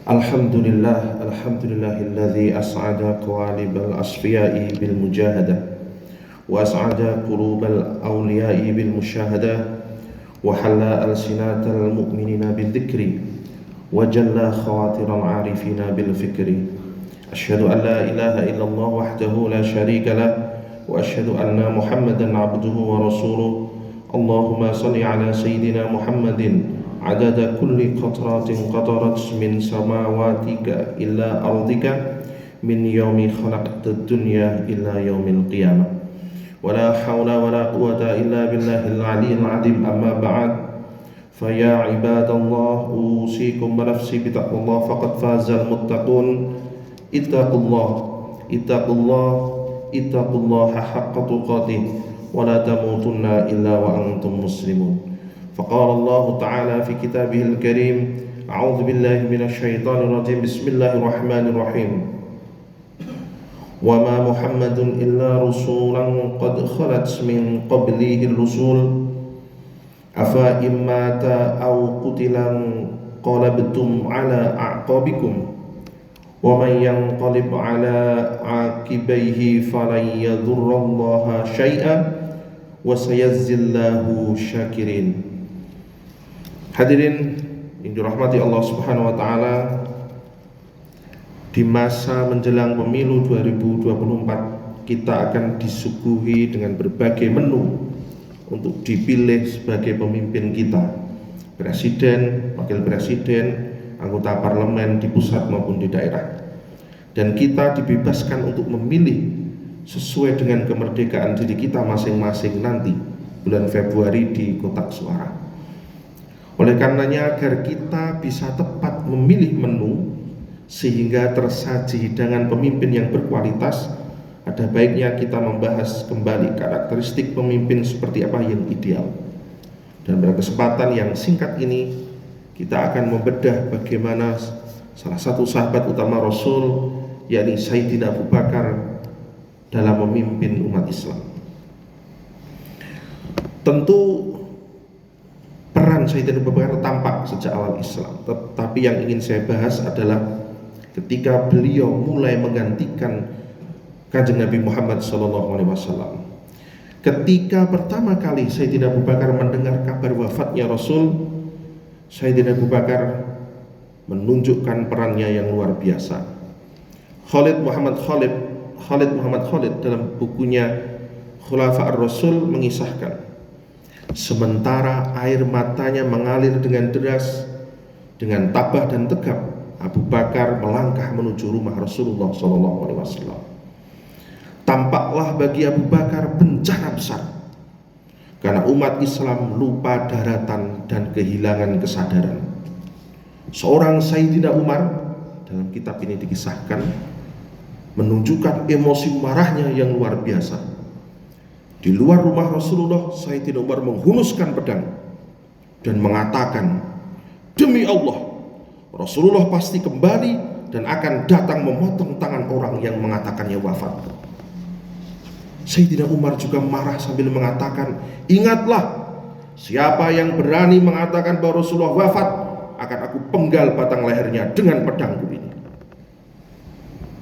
Alhamdulillahilladzi as'ada qawalibal asfiya'i bil mujahadah wa as'ada qulubal awliya'i bil musyahadah wa halla alsinatal mu'minina bil dhikri wa jalla khawatiral arifina bil fikri. Asyhadu an la ilaha illallah wahdahu la syarika lah wa asyhadu anna Muhammadan abduhu wa rasuluh. Allahumma salli ala sayyidina Muhammadin adada kulli qatratin qatarat min samawatika illa ardika min yaumi khalaqtad dunya illa yaumil qiyamah wa la hawla wa la quwwata illa billahil aliyyil azim. Amma ba'd, fa ya ibadallah, usikum wa nafsi bi taqwallah faqad fazal muttaqun. Ittaqullaha haqqa tuqatih wa la tamutunna illa wa antum muslimun. فقال الله تعالى في كتابه الكريم: أعوذ بالله من الشيطان الرجيم، بسم الله الرحمن الرحيم. وما محمد إلا رسولا قد خلت من قبله الرسل أفإن مات أو قتل انقلبتم على أعقابكم ومن ينقلب على عاقبيه فلن يضر الله شيئا وسيجزي الله الشاكرين. Hadirin yang dirahmati Allah Subhanahu wa taala, di masa menjelang pemilu 2024 kita akan disuguhi dengan berbagai menu untuk dipilih sebagai pemimpin kita, presiden, wakil presiden, anggota parlemen di pusat maupun di daerah. Dan kita dibebaskan untuk memilih sesuai dengan kemerdekaan diri kita masing-masing nanti bulan Februari di kotak suara. Oleh karenanya, agar kita bisa tepat memilih menu sehingga tersaji hidangan pemimpin yang berkualitas, ada baiknya kita membahas kembali karakteristik pemimpin seperti apa yang ideal. Dan pada kesempatan yang singkat ini kita akan membedah bagaimana salah satu sahabat utama Rasul, yakni Sayyidina Abu Bakar, dalam memimpin umat Islam. Tentu peran Sayyidina Abu Bakar tampak sejak awal Islam, tetapi yang ingin saya bahas adalah ketika beliau mulai menggantikan Kanjeng Nabi Muhammad SAW. Ketika pertama kali Sayyidina Abu Bakar mendengar kabar wafatnya Rasul, Sayyidina Abu Bakar menunjukkan perannya yang luar biasa. Khalid Muhammad Khalid dalam bukunya Khulafa ar-Rasul mengisahkan, sementara air matanya mengalir dengan deras, dengan tabah dan tegap, Abu Bakar melangkah menuju rumah Rasulullah SAW. Tampaklah bagi Abu Bakar bencana besar, karena umat Islam lupa daratan dan kehilangan kesadaran. Seorang Sayyidina Umar, dalam kitab ini dikisahkan, menunjukkan emosi marahnya yang luar biasa. Di luar rumah Rasulullah, Sayyidina Umar menghunuskan pedang dan mengatakan, demi Allah, Rasulullah pasti kembali dan akan datang memotong tangan orang yang mengatakannya wafat. Sayyidina Umar juga marah sambil mengatakan, ingatlah, siapa yang berani mengatakan bahwa Rasulullah wafat, akan aku penggal batang lehernya dengan pedangku ini.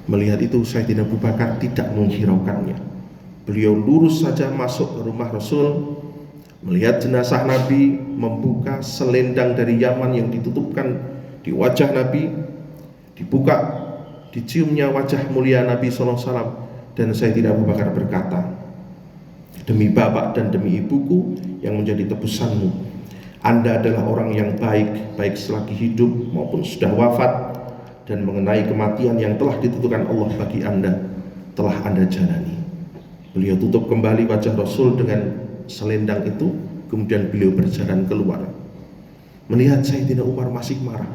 Melihat itu, Sayyidina Abu Bakar tidak menghiraukannya. Beliau lurus saja masuk ke rumah Rasul, melihat jenazah Nabi, membuka selendang dari Yaman yang ditutupkan di wajah Nabi, dibuka, diciumnya wajah mulia Nabi SAW, dan Sayyidina Abu Bakar berkata, demi bapak dan demi ibuku yang menjadi tebusanmu, Anda adalah orang yang baik, baik selagi hidup maupun sudah wafat, dan mengenai kematian yang telah ditentukan Allah bagi Anda, telah Anda jalani. Beliau tutup kembali wajah Rasul dengan selendang itu, kemudian beliau berjalan keluar. Melihat Sayyidina Umar masih marah,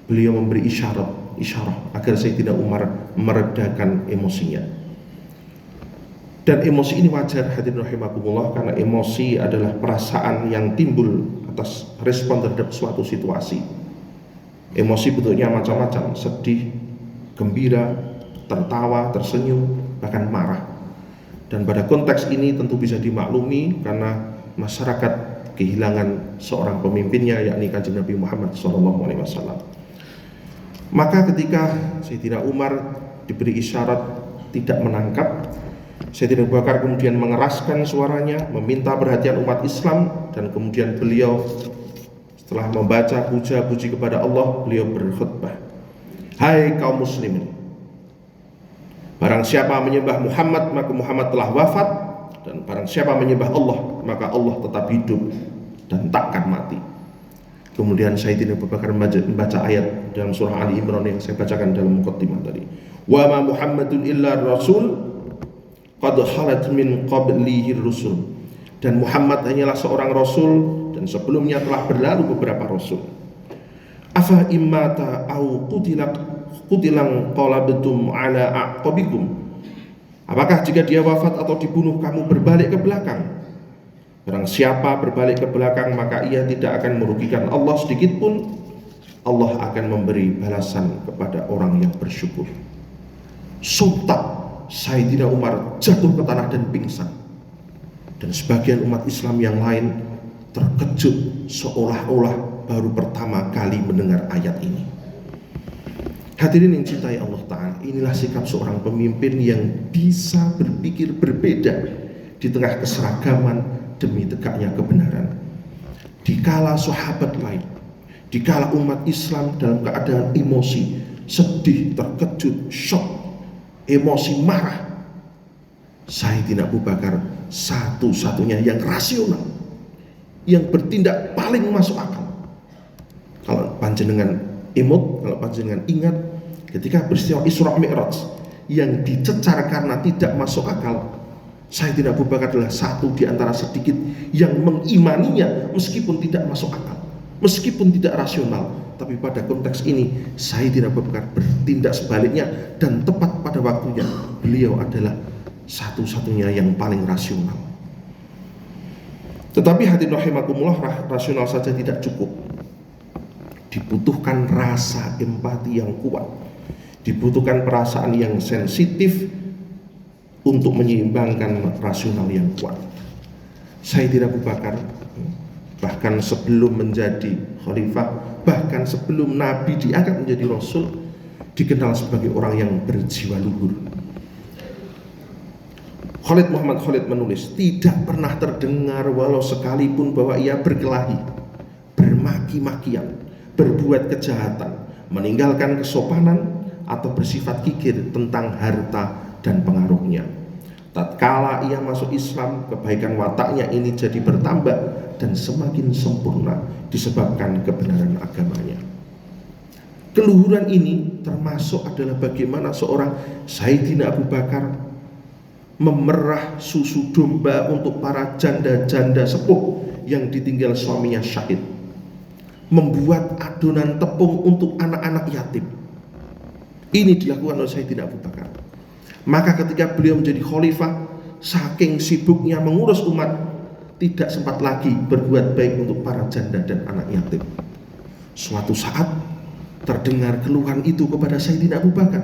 beliau memberi isyarat agar Sayyidina Umar meredakan emosinya. Dan emosi ini wajar, hadirin rahimakumullah, karena emosi adalah perasaan yang timbul atas respon terhadap suatu situasi. Emosi bentuknya macam-macam, sedih, gembira, tertawa, tersenyum, bahkan marah. Dan pada konteks ini tentu bisa dimaklumi karena masyarakat kehilangan seorang pemimpinnya, yakni Kanjeng Nabi Muhammad SAW. Maka ketika Sayyidina Umar diberi isyarat tidak menangkap, Sayyidina Abu Bakar kemudian mengeraskan suaranya, meminta perhatian umat Islam, dan kemudian beliau setelah membaca puja-puji kepada Allah, beliau berkhutbah, "Hai kaum muslimin, barang siapa menyembah Muhammad maka Muhammad telah wafat, dan barang siapa menyembah Allah maka Allah tetap hidup dan takkan mati." Kemudian Sayyidina Abu Bakar membaca ayat dalam surah Ali Imran yang saya bacakan dalam muqaddimah tadi, "Wa ma Muhammadun illa rasul qad khalat min qablihi rusul." Dan Muhammad hanyalah seorang rasul dan sebelumnya telah berlalu beberapa rasul. "Afa immata au qutilang qalabtum ala aqabikum." Apakah jika dia wafat atau dibunuh kamu berbalik ke belakang? Barang siapa berbalik ke belakang maka ia tidak akan merugikan Allah sedikit pun. Allah akan memberi balasan kepada orang yang bersyukur. Sontak Sayyidina Umar jatuh ke tanah dan pingsan. Dan sebagian umat Islam yang lain terkejut seolah-olah baru pertama kali mendengar ayat ini. Hadirin yang cintai Allah Ta'ala, inilah sikap seorang pemimpin yang bisa berpikir berbeda di tengah keseragaman demi tegaknya kebenaran. Dikala sahabat lain, dikala umat Islam dalam keadaan emosi, sedih, terkejut, shock, emosi, marah, Sayyidina Abu Bakar satu-satunya yang rasional, yang bertindak paling masuk akal. Kalau panjenengan imut, kalau panjenengan ingat ketika peristiwa Isra Mi'raj yang dicecar karena tidak masuk akal, Sayyidina Abu Bakar adalah satu di antara sedikit yang mengimaninya meskipun tidak masuk akal, meskipun tidak rasional. Tapi pada konteks ini Sayyidina Abu Bakar bertindak sebaliknya, dan tepat pada waktunya beliau adalah satu-satunya yang paling rasional. Tetapi hadirin rahimakumullah, rasional saja tidak cukup. Dibutuhkan rasa empati yang kuat, dibutuhkan perasaan yang sensitif untuk menyeimbangkan rasional yang kuat. Sayyidina Abu Bakar bahkan sebelum menjadi khalifah, bahkan sebelum Nabi diangkat menjadi Rasul, dikenal sebagai orang yang berjiwa luhur. Khalid Muhammad Khalid menulis, tidak pernah terdengar walau sekalipun bahwa ia berkelahi, bermaki-makian, berbuat kejahatan, meninggalkan kesopanan, atau bersifat kikir tentang harta dan pengaruhnya. Tatkala ia masuk Islam, kebaikan wataknya ini jadi bertambah dan semakin sempurna disebabkan kebenaran agamanya. Keluhuran ini termasuk adalah bagaimana seorang Sayyidina Abu Bakar memerah susu domba untuk para janda-janda sepuh yang ditinggal suaminya syahid, membuat adonan tepung untuk anak-anak yatim. Ini dilakukan oleh Sayyidina Abu Bakar. Maka ketika beliau menjadi khalifah, saking sibuknya mengurus umat, tidak sempat lagi berbuat baik untuk para janda dan anak yatim. Suatu saat terdengar keluhan itu kepada Sayyidina Abu Bakar,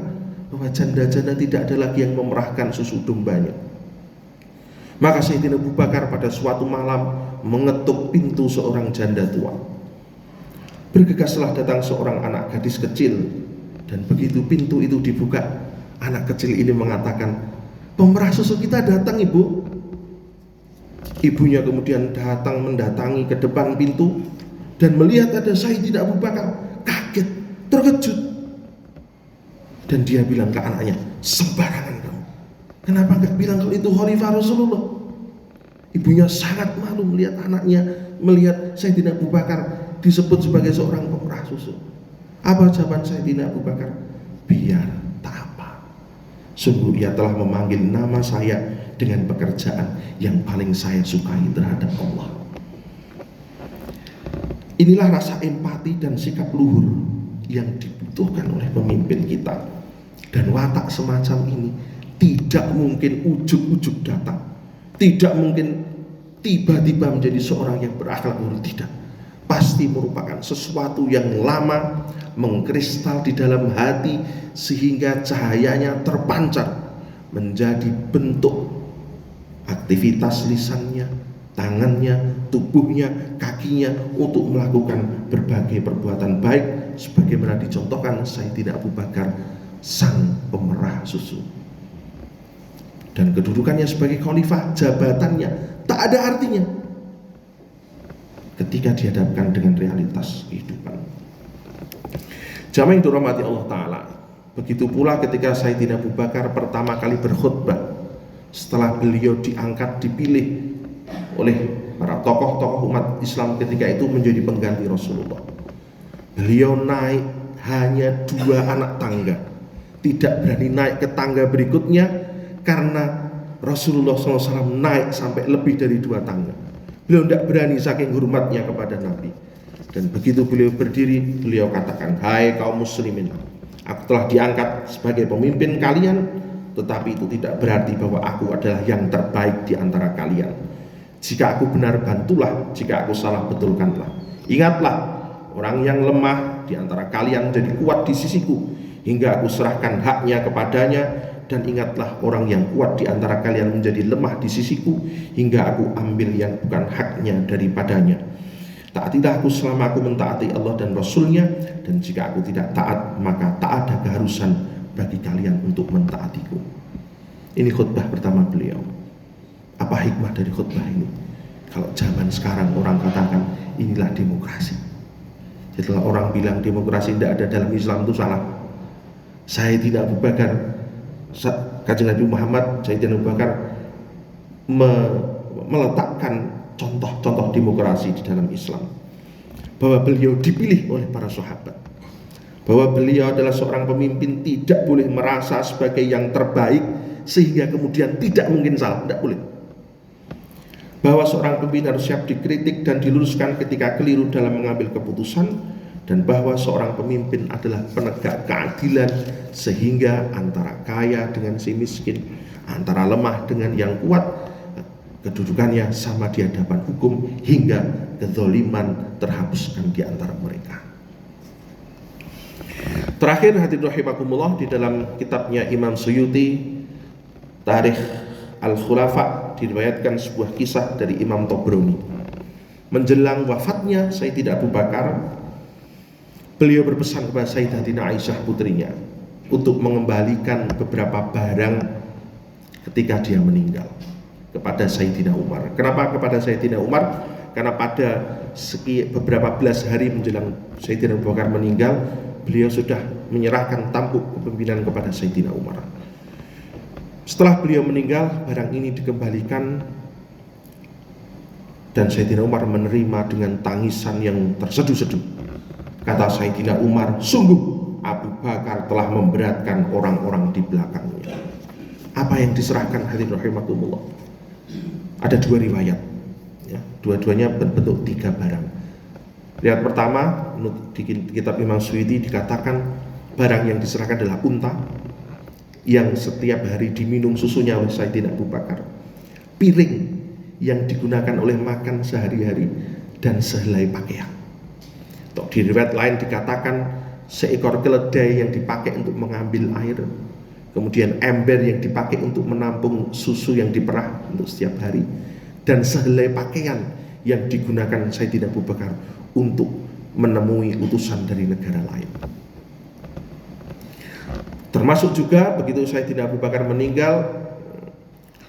bahwa janda-janda tidak ada lagi yang memerahkan susu dombanya. Maka Sayyidina Abu Bakar pada suatu malam mengetuk pintu seorang janda tua. Bergegaslah datang seorang anak gadis kecil, dan begitu pintu itu dibuka, anak kecil ini mengatakan, "Pemerah susu kita datang, Ibu." Ibunya kemudian mendatangi ke depan pintu dan melihat ada Sayyidina Abu Bakar, kaget, terkejut. Dan dia bilang ke anaknya, "Sembarangan kamu. Kenapa gak bilang kalau itu khalifah Rasulullah?" Ibunya sangat malu melihat anaknya, melihat Sayyidina Abu Bakar disebut sebagai seorang pemerah susu. Apa jawaban Sayyidina Abu Bakar? "Biar tak apa. Sungguh ia telah memanggil nama saya dengan pekerjaan yang paling saya sukai terhadap Allah." Inilah rasa empati dan sikap luhur yang dibutuhkan oleh pemimpin kita. Dan watak semacam ini tidak mungkin ujuk-ujuk datang, tidak mungkin tiba-tiba menjadi seorang yang berakhlak luhur, tidak. Pasti merupakan sesuatu yang lama mengkristal di dalam hati sehingga cahayanya terpancar menjadi bentuk aktivitas lisannya, tangannya, tubuhnya, kakinya untuk melakukan berbagai perbuatan baik sebagaimana dicontohkan Sayyidina Abu Bakar, sang pemerah susu. Dan kedudukannya sebagai khalifah, jabatannya tak ada artinya ketika dihadapkan dengan realitas kehidupan. Jamaah yang dirahmati Allah Ta'ala, begitu pula ketika Sayyidina Abu Bakar pertama kali berkhutbah setelah beliau diangkat, dipilih oleh para tokoh-tokoh umat Islam ketika itu menjadi pengganti Rasulullah. Beliau naik hanya 2 anak tangga, tidak berani naik ke tangga berikutnya karena Rasulullah SAW naik sampai lebih dari 2 tangga. Beliau tidak berani saking hormatnya kepada Nabi. Dan begitu beliau berdiri, beliau katakan, "Hai kaum muslimin, aku telah diangkat sebagai pemimpin kalian, tetapi itu tidak berarti bahwa aku adalah yang terbaik di antara kalian. Jika aku benar, bantulah, jika aku salah, betulkanlah. Ingatlah, orang yang lemah di antara kalian jadi kuat di sisiku hingga aku serahkan haknya kepadanya, dan ingatlah, orang yang kuat di antara kalian menjadi lemah di sisiku hingga aku ambil yang bukan haknya daripadanya. Taatilah aku selama aku mentaati Allah dan Rasulnya, dan jika aku tidak taat, maka tak ada keharusan bagi kalian untuk mentaatiku." Ini khutbah pertama beliau. Apa hikmah dari khutbah ini? Kalau zaman sekarang orang katakan inilah demokrasi. Setelah orang bilang demokrasi tidak ada dalam Islam, itu salah. Sayyidina Abu Bakar, Kanjeng Nabi Muhammad, Sayyidina Abu Bakar meletakkan contoh-contoh demokrasi di dalam Islam, bahwa beliau dipilih oleh para sahabat, bahwa beliau adalah seorang pemimpin tidak boleh merasa sebagai yang terbaik sehingga kemudian tidak mungkin salah, tidak boleh. Bahwa seorang pemimpin harus siap dikritik dan diluruskan ketika keliru dalam mengambil keputusan, dan bahwa seorang pemimpin adalah penegak keadilan sehingga antara kaya dengan si miskin, antara lemah dengan yang kuat, kedudukannya sama di hadapan hukum hingga kezaliman terhapuskan di antara mereka. Terakhir, hadirin rahimakumullah, di dalam kitabnya Imam Suyuti Tarikh Al-Khulafa diriwayatkan sebuah kisah dari Imam Tobroni. Menjelang wafatnya Sayyidina Abu Bakar, beliau berpesan kepada Sayyidatina Aisyah putrinya untuk mengembalikan beberapa barang ketika dia meninggal kepada Sayyidina Umar. Kenapa kepada Sayyidina Umar? Karena pada beberapa belas hari menjelang Sayyidina Abu Bakar meninggal, beliau sudah menyerahkan tampuk kepemimpinan kepada Sayyidina Umar. Setelah beliau meninggal, barang ini dikembalikan dan Sayyidina Umar menerima dengan tangisan yang terseduh-seduh. Kata Sayyidina Umar, "Sungguh Abu Bakar telah memberatkan orang-orang di belakangnya." Apa yang diserahkan, hadirin rahimakumullah? Ada 2 riwayat, ya, dua-duanya berbentuk 3 barang. Riwayat pertama di kitab Imam Suyuti dikatakan barang yang diserahkan adalah unta yang setiap hari diminum susunya oleh Sayyidina Abu Bakar, piring yang digunakan oleh makan sehari-hari, dan sehelai pakaian. Di riwayat lain dikatakan seekor keledai yang dipakai untuk mengambil air, kemudian ember yang dipakai untuk menampung susu yang diperah untuk setiap hari, dan sehelai pakaian yang digunakan Sayyidina Abu Bakar untuk menemui utusan dari negara lain. Termasuk juga begitu Sayyidina Abu Bakar meninggal,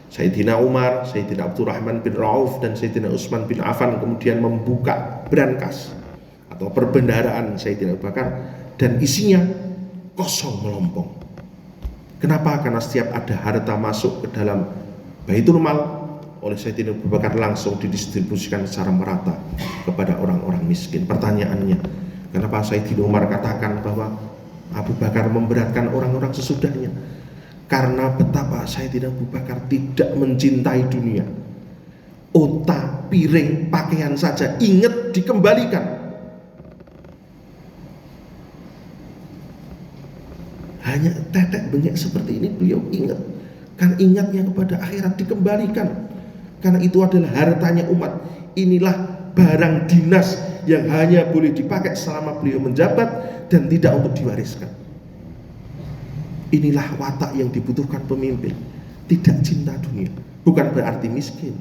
Sayyidina Umar, Sayyidina Abdurrahman bin Auf, dan Sayyidina Utsman bin Affan kemudian membuka brankas atau perbendaharaan Sayyidina Abu Bakar, dan isinya kosong melompong. Kenapa? Karena setiap ada harta masuk ke dalam Baitul Mal oleh Sayyidina Abu Bakar langsung didistribusikan secara merata kepada orang-orang miskin. Pertanyaannya, kenapa Sayyidina Umar katakan bahwa Abu Bakar memberatkan orang-orang sesudahnya? Karena betapa Sayyidina Abu Bakar tidak mencintai dunia. Otak, piring, pakaian saja ingat dikembalikan. Hanya tetek bengek seperti ini beliau ingat, karena ingatnya kepada akhirat dikembalikan, karena itu adalah hartanya umat. Inilah barang dinas yang hanya boleh dipakai selama beliau menjabat dan tidak untuk diwariskan. Inilah watak yang dibutuhkan pemimpin, tidak cinta dunia. Bukan berarti miskin,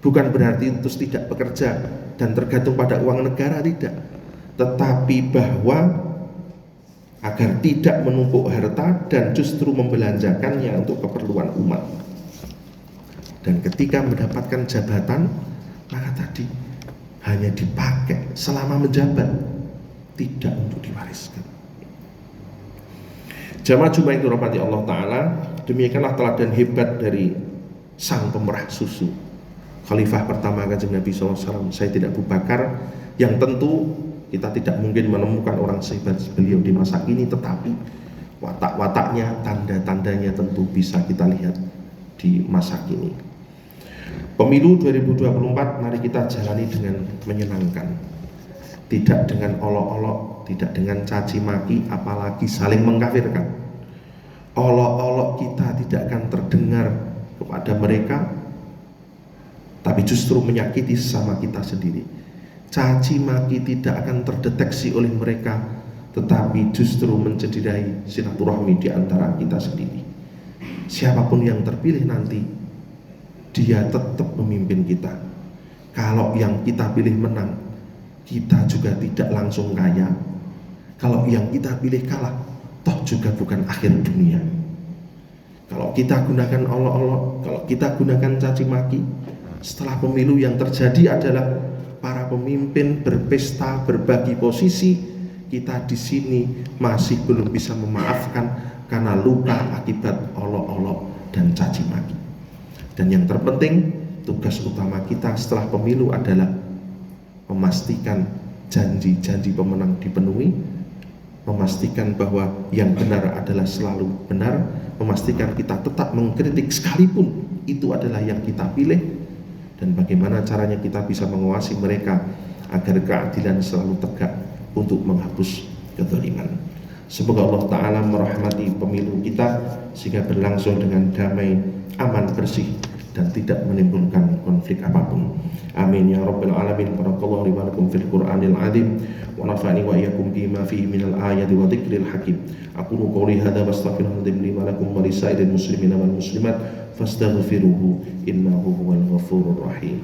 bukan berarti terus tidak bekerja dan tergantung pada uang negara, tidak, tetapi bahwa agar tidak menumpuk harta dan justru membelanjakannya untuk keperluan umat. Dan ketika mendapatkan jabatan, maka tadi hanya dipakai selama menjabat, tidak untuk diwariskan. Jamaah Jumat itu rahmati Allah Ta'ala, demikianlah teladan hebat dari sang pemerah susu, Khalifah pertama Kanjeng Nabi SAW, Sayyidina Abu Bakar, yang tentu kita tidak mungkin menemukan orang sehebat beliau di masa ini, tetapi watak-wataknya, tanda-tandanya tentu bisa kita lihat di masa kini. Pemilu 2024 mari kita jalani dengan menyenangkan, tidak dengan olok-olok, tidak dengan caci maki, apalagi saling mengkafirkan. Olok-olok kita tidak akan terdengar kepada mereka, tapi justru menyakiti sesama kita sendiri. Caci maki tidak akan terdeteksi oleh mereka, tetapi justru mencederai silaturahmi di antara kita sendiri. Siapapun yang terpilih nanti, dia tetap memimpin kita. Kalau yang kita pilih menang, kita juga tidak langsung kaya. Kalau yang kita pilih kalah, toh juga bukan akhir dunia. Kalau kita gunakan olok-olok, kalau kita gunakan caci maki, setelah pemilu yang terjadi adalah para pemimpin berpesta, berbagi posisi. Kita di sini masih belum bisa memaafkan karena luka akibat olok-olok dan caci maki. Dan yang terpenting, tugas utama kita setelah pemilu adalah memastikan janji-janji pemenang dipenuhi, memastikan bahwa yang benar adalah selalu benar, memastikan kita tetap mengkritik sekalipun itu adalah yang kita pilih, dan bagaimana caranya kita bisa mengawasi mereka agar keadilan selalu tegak untuk menghapus kezaliman. Semoga Allah Ta'ala merahmati pemilu kita sehingga berlangsung dengan damai, aman, bersih, dan tidak menimbulkan konflik apapun. Amin ya rabbal alamin. Barakallahu li wa lakum fil Qur'anil azim wa nafa'ani wa iyyakum bima fihi minal ayati wa dzikril hakim. Aqulu qouli hadza wa astaghfirullaha li wa lakum wa lisairil muslimina wal muslimat fastaghfiruhu innahu huwal ghafurur rahim.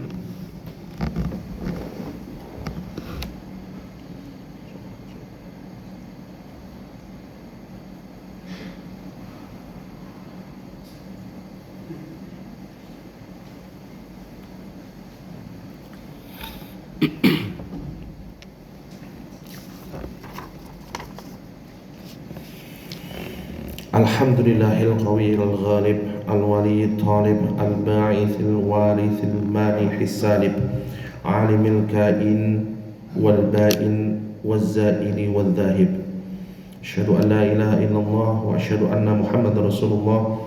Alhamdulillahil qawiyil ghalib al-wali talib al-ba'ith al-warith al-manih as-salib alimil kain wal ba'in waz-za'ili wal-dhahib. Asyhadu an la ilaha illallah wa asyhadu anna Muhammadar Rasulullah.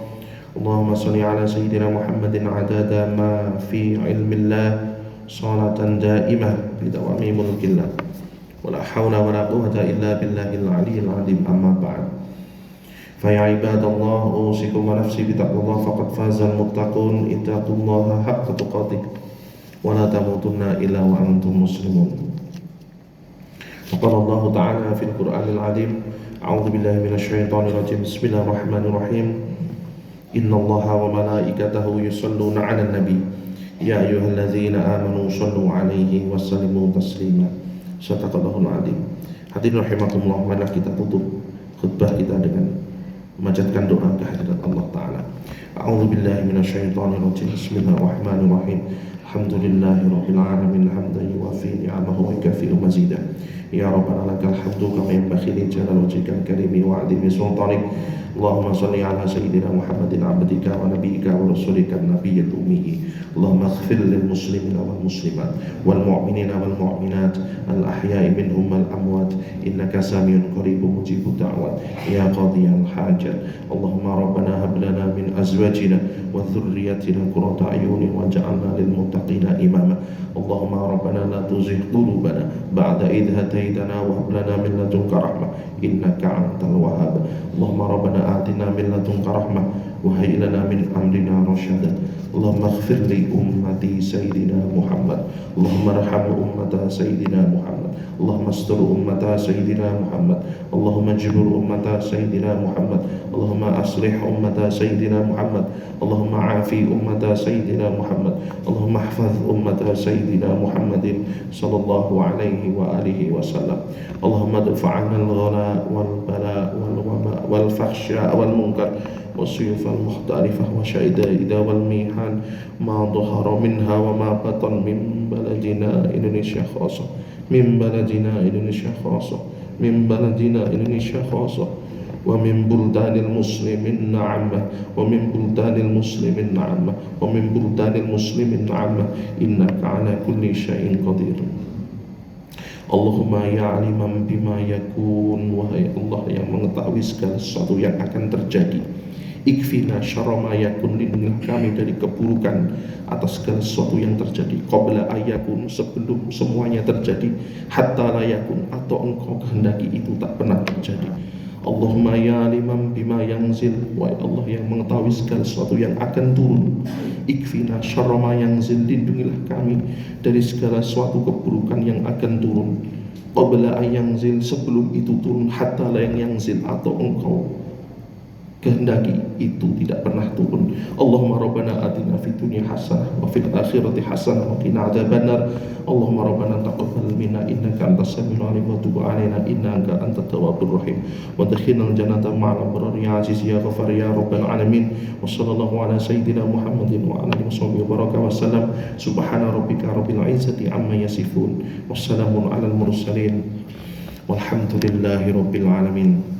Allahumma shalli ala sayyidina Muhammadin adada ma fi ilmillah salatan daimah bidawami mulkillah wa la hawla wa la quwwata illa billahil aliyyil azim. Amma ba'd. Faya ibadallah, usikum wa nafsi bitaqwallah faqad fazal muttaqun. Ittaqullaha haqqa tuqatih wa la tamutunna illa wa antum muslimun. Qala Allah Ta'ala fil Qur'anil azim, a'udzu billahi minasy syaithanir rajim. Bismillahirrahmanirrahim. Innallaha wa malaikatahu yusholluna 'alan nabi ya ayyuhalladzina amanu shallu 'alaihi wa sallimu taslima. Shadaqallahul azim. Hadirin rahimakumullah, marilah kita tutup khutbah kita dengan memanjatkan doa kehadirat Allah Ta'ala. A'udzubillahi minasyaitonirrajim. Bismillahirrahmanirrahim. Alhamdulillahi rabbil alamin hamdan yuwafi ni'amahu wa yukafi'u mazidah. Ya Rabbana lakal hamdu kama yanbaghi li jalali wajhikal karimi wa 'azimi sultanik. Allahumma shalli ala sayyidina Muhammadin abdika wa nabiyyika wa rasulika an-nabiyyil ummi. Allahumma ighfir lil muslimina wal muslimat wal mu'minina wal mu'minat al ahya'i minhum wal amwat innaka samiyun qaribun mujibud da'wat ya qadiyal hajat. Allahumma rabbana hab lana min azwajina wa dhurriyyatina qurrata a'yunin waj'alna lil muttaqina imama. Allahumma rabbana la tuzigh qulubana ba'da idh hadaytana wa hab lana min ladunka rahmah innaka antal wahhab. Allahumma rabbana atina min ladunka rahmah وهيئ لنا من أمرنا رشدا اللهم اغفر لأمة سيدنا محمد اللهم ارحم أمة سيدنا محمد اللهم استر أمة سيدنا محمد اللهم اجبر أمة سيدنا محمد اللهم أصلح أمة سيدنا محمد اللهم عافي أمة سيدنا محمد اللهم احفظ أمة سيدنا محمد صلى الله عليه وآله وسلم اللهم ادفع عنا الغلاء والبلاء والوباء والفحشاء والمنكر والسيوف المختلفة وشدائد والميحان ما ظهر منها وما بطن من بلدنا إندونيسيا خاصة من بلدنا إندونيسيا خاصة من بلدنا إندونيسيا خاصة ومن بلدان المسلمين عامة ومن بلدان المسلمين عامة ومن بلدان المسلمين عامة إنك على كل شيء قدير Allahumma ya aliman bima yakun, wahai Allah yang mengetahui segala sesuatu yang akan terjadi. Ikfina syarra ma yakun, lindungilah kami dari keburukan atas segala sesuatu yang terjadi. Qabla ayakun, sebelum semuanya terjadi. Hatta la yakun, atau engkau kehendaki itu tak pernah terjadi. Allahumma ya aliman bima yanzil, wahai Allah yang mengetahui segala sesuatu yang akan turun. Ikfina syarra ma yanzil, lindungilah kami dari segala suatu keburukan yang akan turun. Qabla ayanzil, sebelum itu turun. Hatta la yanzil, atau engkau kehendaki itu tidak pernah turun. Allahumma rabbana atina fid dunya hasanah wa fil akhirati hasanah wa qina adzabannar. Allahumma rabbana taqabbal minna innaka antas samiul alim wa tub alaina innaka antat tawwabur rahim wa adkhilna jannata ma'al abrar ya aziz ya ghafar ya rabbal alamin. Wa sallallahu ala sayyidina Muhammadin wa ala alihi washabihi wa baraka wa sallam. Subhana rabbika rabbil izzati amma yasifun wassalamun alal mursalin walhamdulillahi rabbil alamin.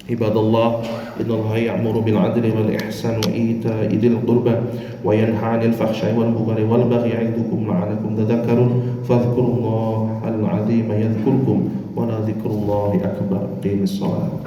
Ibadallah, innallaha ya'muru bil 'adli wal ihsani wa ita'i dzil qurba wa yanha 'anil fahsya'i wal munkari wal baghi ya'idukum la'allakum tadhakkarun. Fadhkurullahal 'azima yadhkurkum wa la dzikrullahi akbar. Qimis shalah.